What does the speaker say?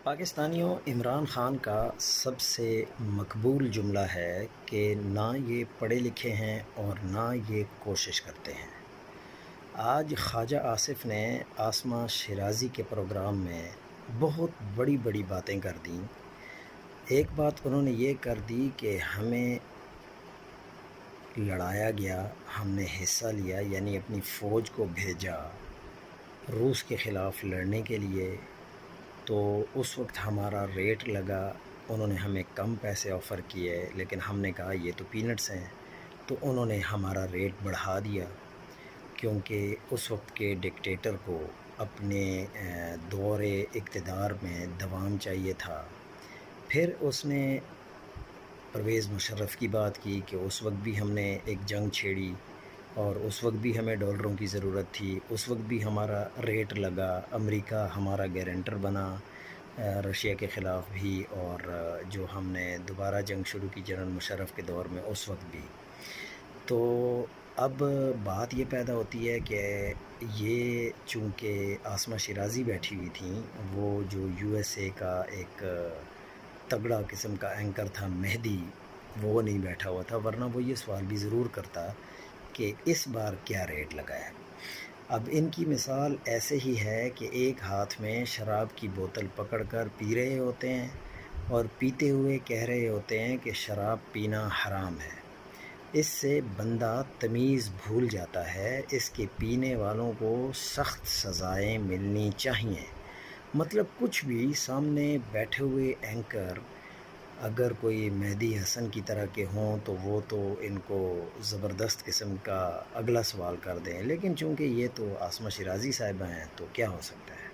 پاکستانیوں عمران خان کا سب سے مقبول جملہ ہے کہ نہ یہ پڑھے لکھے ہیں اور نہ یہ کوشش کرتے ہیں۔ آج خواجہ آصف نے عاصمہ شیرازی کے پروگرام میں بہت بڑی بڑی باتیں کر دیں۔ ایک بات انہوں نے یہ کر دی کہ ہمیں لڑایا گیا، ہم نے حصہ لیا، یعنی اپنی فوج کو بھیجا روس کے خلاف لڑنے کے لیے، تو اس وقت ہمارا ریٹ لگا، انہوں نے ہمیں کم پیسے آفر کیے، لیکن ہم نے کہا یہ تو پینٹس ہیں، تو انہوں نے ہمارا ریٹ بڑھا دیا، کیونکہ اس وقت کے ڈکٹیٹر کو اپنے دور اقتدار میں دوام چاہیے تھا۔ پھر اس نے پرویز مشرف کی بات کی کہ اس وقت بھی ہم نے ایک جنگ چھیڑی اور اس وقت بھی ہمیں ڈالروں کی ضرورت تھی، اس وقت بھی ہمارا ریٹ لگا، امریکہ ہمارا گارنٹر بنا رشیا کے خلاف بھی، اور جو ہم نے دوبارہ جنگ شروع کی جنرل مشرف کے دور میں اس وقت بھی۔ تو اب بات یہ پیدا ہوتی ہے کہ یہ چونکہ عاصمہ شیرازی بیٹھی ہوئی تھیں، وہ جو یو ایس اے کا ایک تگڑا قسم کا اینکر تھا مہدی، وہ نہیں بیٹھا ہوا تھا، ورنہ وہ یہ سوال بھی ضرور کرتا کہ اس بار کیا ریٹ لگایا۔ اب ان کی مثال ایسے ہی ہے کہ ایک ہاتھ میں شراب کی بوتل پکڑ کر پی رہے ہوتے ہیں اور پیتے ہوئے کہہ رہے ہوتے ہیں کہ شراب پینا حرام ہے۔ اس سے بندہ تمیز بھول جاتا ہے، اس کے پینے والوں کو سخت سزائیں ملنی چاہیے۔ مطلب کچھ بھی سامنے بیٹھے ہوئے اینکر اگر کوئی مہدی حسن کی طرح کے ہوں تو وہ تو ان کو زبردست قسم کا اگلا سوال کر دیں، لیکن چونکہ یہ تو عاصمہ شیرازی صاحبہ ہیں تو کیا ہو سکتا ہے۔